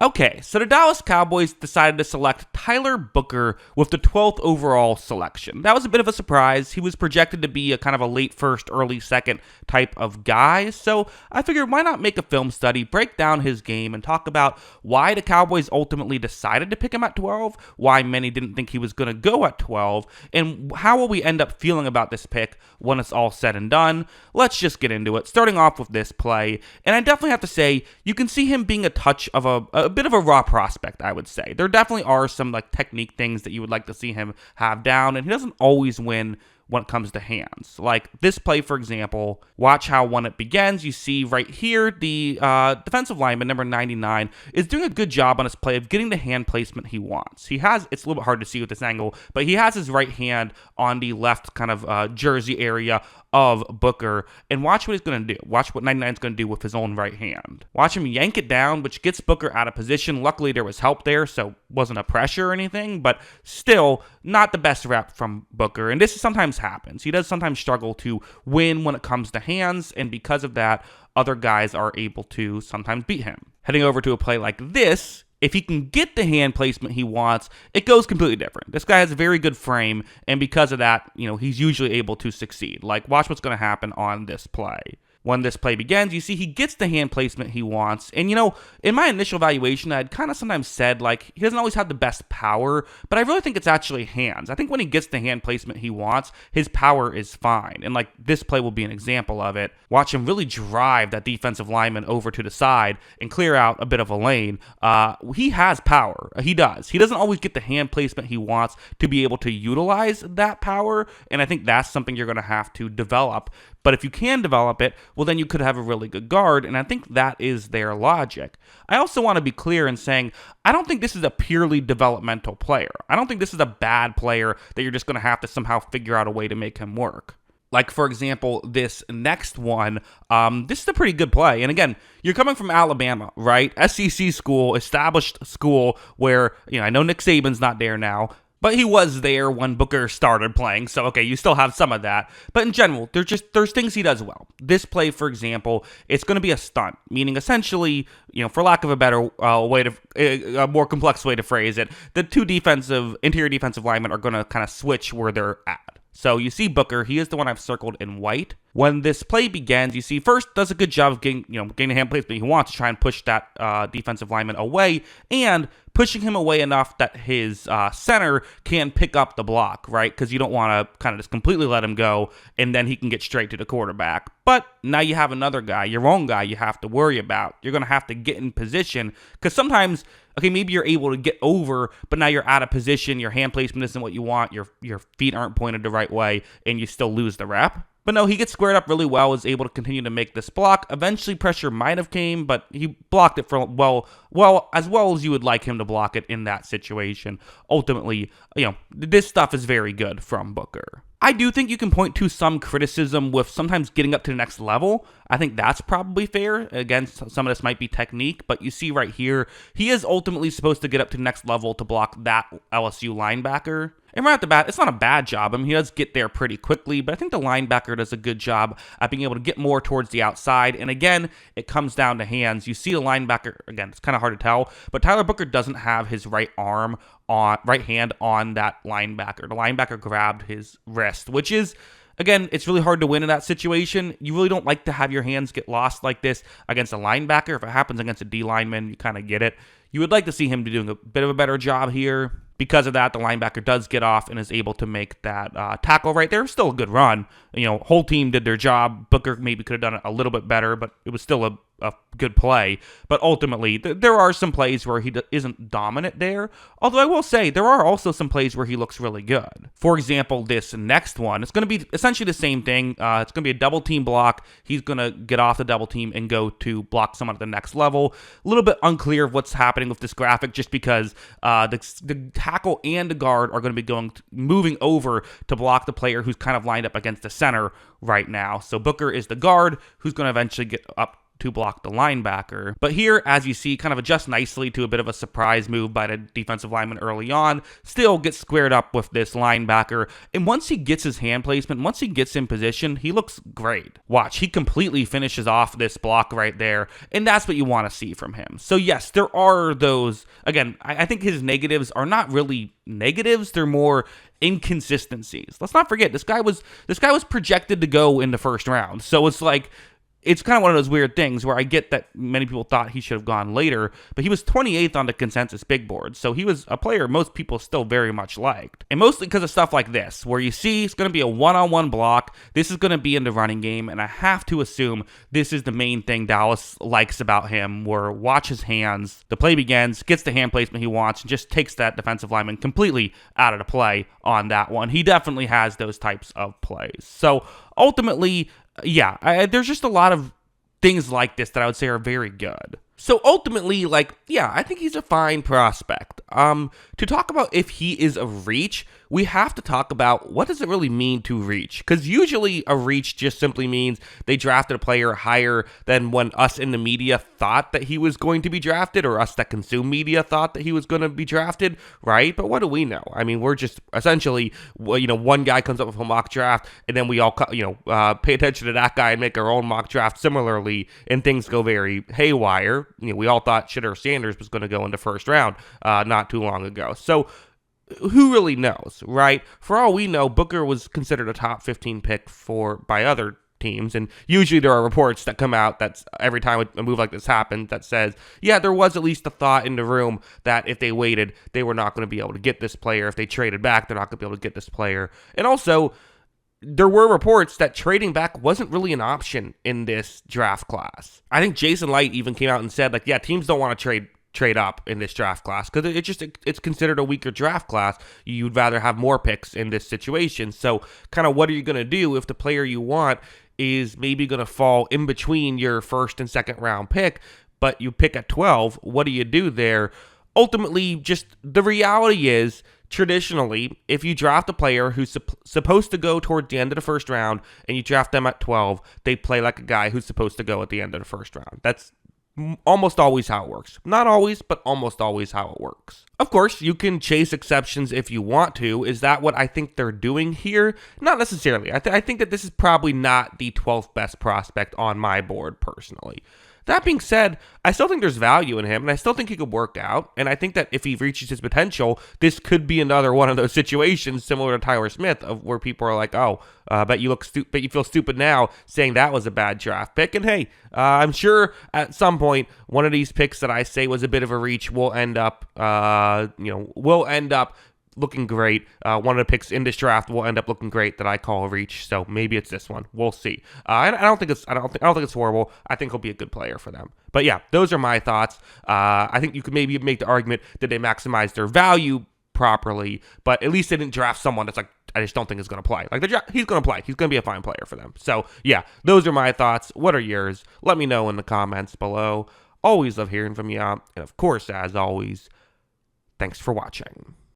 Okay, so the Dallas Cowboys decided to select Tyler Booker with the 12th overall selection. That was a bit of a surprise. He was projected to be a kind of a late first, early second type of guy, so I figured why not make a film study, break down his game, and talk about why the Cowboys ultimately decided to pick him at 12, why many didn't think he was going to go at 12, and how will we end up feeling about this pick when it's all said and done. Let's just get into it, starting off with this play, and I definitely have to say, you can see him being a touch of a bit of a raw prospect, I would say. There definitely are some like technique things that you would like to see him have down, and he doesn't always win when it comes to hands. Like this play, for example, watch how when it begins, you see right here, the defensive lineman, number 99, is doing a good job on his play of getting the hand placement he wants. He has, it's a little bit hard to see with this angle, but he has his right hand on the left kind of jersey area of Booker, and watch what he's going to do. Watch what 99 is going to do with his own right hand. Watch him yank it down, which gets Booker out of position. Luckily, there was help there, so wasn't a pressure or anything, but still not the best rep from Booker, and this sometimes happens. He does sometimes struggle to win when it comes to hands, and because of that, other guys are able to sometimes beat him. Heading over to a play like this, if he can get the hand placement he wants, it goes completely different. This guy has a very good frame, and because of that, he's usually able to succeed. Like, watch what's going to happen on this play. When this play begins, you see he gets the hand placement he wants. And, in my initial evaluation, I'd kind of sometimes said, like, he doesn't always have the best power, but I really think it's actually hands. I think when he gets the hand placement he wants, his power is fine. And, like, this play will be an example of it. Watch him really drive that defensive lineman over to the side and clear out a bit of a lane. He has power. He does. He doesn't always get the hand placement he wants to be able to utilize that power, and I think that's something you're going to have to develop. But if you can develop it, well, then you could have a really good guard, and I think that is their logic. I also want to be clear in saying I don't think this is a purely developmental player. I don't think this is a bad player that you're just going to have to somehow figure out a way to make him work. Like, for example, this next one, this is a pretty good play. And again, you're coming from Alabama, right? SEC school, established school where, I know Nick Saban's not there now, but he was there when Booker started playing, so okay, you still have some of that. But in general, there's things he does well. This play, for example, it's going to be a stunt, meaning essentially, for lack of a better a more complex way to phrase it, the two interior defensive linemen are going to kind of switch where they're at. So you see Booker, he is the one I've circled in white. When this play begins, you see first does a good job of getting the hand placement he wants to try and push that defensive lineman away, and pushing him away enough that his center can pick up the block, right? Because you don't want to kind of just completely let him go, and then he can get straight to the quarterback. But now you have another guy, your own guy, you have to worry about. You're going to have to get in position, because sometimes, okay, maybe you're able to get over, but now you're out of position, your hand placement isn't what you want, your feet aren't pointed the right way, and you still lose the rep. But no, he gets squared up really well, is able to continue to make this block. Eventually, pressure might have came, but he blocked it for as well as you would like him to block it in that situation. Ultimately, this stuff is very good from Booker. I do think you can point to some criticism with sometimes getting up to the next level. I think that's probably fair. Again, some of this might be technique, but you see right here, he is ultimately supposed to get up to the next level to block that LSU linebacker. And right at the bat, it's not a bad job. I mean, he does get there pretty quickly, but I think the linebacker does a good job at being able to get more towards the outside. And again, it comes down to hands. You see the linebacker, again, it's kind of hard to tell, but Tyler Booker doesn't have his right hand on that linebacker. The linebacker grabbed his wrist, which is, again, it's really hard to win in that situation. You really don't like to have your hands get lost like this against a linebacker. If it happens against a D lineman, you kind of get it. You would like to see him doing a bit of a better job here. Because of that, the linebacker does get off and is able to make that tackle right there. Still a good run. Whole team did their job. Booker maybe could have done it a little bit better, but it was still a good play. But ultimately, there are some plays where he isn't dominant there. Although I will say, there are also some plays where he looks really good. For example, this next one, it's going to be essentially the same thing. It's going to be a double team block. He's going to get off the double team and go to block someone at the next level. A little bit unclear of what's happening with this graphic just because the tackle and the guard are going to be moving over to block the player who's kind of lined up against the center right now. So Booker is the guard who's going to eventually get up to block the linebacker. But here, as you see, kind of adjusts nicely to a bit of a surprise move by the defensive lineman early on, still gets squared up with this linebacker, and once he gets his hand placement, once he gets in position, he looks great. Watch, he completely finishes off this block right there, and that's what you want to see from him. So yes, there are those, again, I think his negatives are not really negatives, they're more inconsistencies. Let's not forget, this guy was projected to go in the first round, so it's like, it's kind of one of those weird things where I get that many people thought he should have gone later, but he was 28th on the consensus big board, so he was a player most people still very much liked. And mostly because of stuff like this, where you see it's going to be a one-on-one block, this is going to be in the running game, and I have to assume this is the main thing Dallas likes about him, where watch his hands, the play begins, gets the hand placement he wants, and just takes that defensive lineman completely out of the play on that one. He definitely has those types of plays. So ultimately, yeah, there's just a lot of things like this that I would say are very good. So ultimately, I think he's a fine prospect. To talk about if he is a reach, we have to talk about what does it really mean to reach? Because usually a reach just simply means they drafted a player higher than when us in the media thought that he was going to be drafted, or us that consume media thought that he was going to be drafted, right? But what do we know? I mean, we're just essentially, one guy comes up with a mock draft, and then we all, pay attention to that guy and make our own mock draft similarly, and things go very haywire. We all thought Shedeur Sanders was going to go in the first round not too long ago. So who really knows, right? For all we know, Booker was considered a top 15 pick by other teams, and usually there are reports that come out that's every time a move like this happens that says, yeah, there was at least a thought in the room that if they waited, they were not going to be able to get this player. If they traded back, they're not going to be able to get this player. And also, there were reports that trading back wasn't really an option in this draft class. I think Jason Light even came out and said, teams don't want to trade up in this draft class because it's considered a weaker draft class. You'd rather have more picks in this situation. So kind of what are you going to do if the player you want is maybe going to fall in between your first and second round pick, but you pick at 12? What do you do there? Ultimately, just the reality is, traditionally, if you draft a player who's supposed to go toward the end of the first round and you draft them at 12, they play like a guy who's supposed to go at the end of the first round. That's almost always how it works. Not always, but almost always how it works. Of course, you can chase exceptions if you want to. Is that what I think they're doing here? Not necessarily. I think that this is probably not the 12th best prospect on my board personally. That being said, I still think there's value in him, and I still think he could work out, and I think that if he reaches his potential, this could be another one of those situations similar to Tyler Smith, of where people are like, oh, bet you feel stupid now saying that was a bad draft pick. And hey, I'm sure at some point one of these picks that I say was a bit of a reach will end up looking great. One of the picks in this draft will end up looking great that I call a reach. So maybe it's this one. We'll see. I don't think it's horrible. I think he'll be a good player for them. But yeah, those are my thoughts. I think you could maybe make the argument that they maximize their value properly, but at least they didn't draft someone that's like, I just don't think is going to play. He's going to play. He's going to be a fine player for them. So yeah, those are my thoughts. What are yours? Let me know in the comments below. Always love hearing from you. And of course, as always, thanks for watching.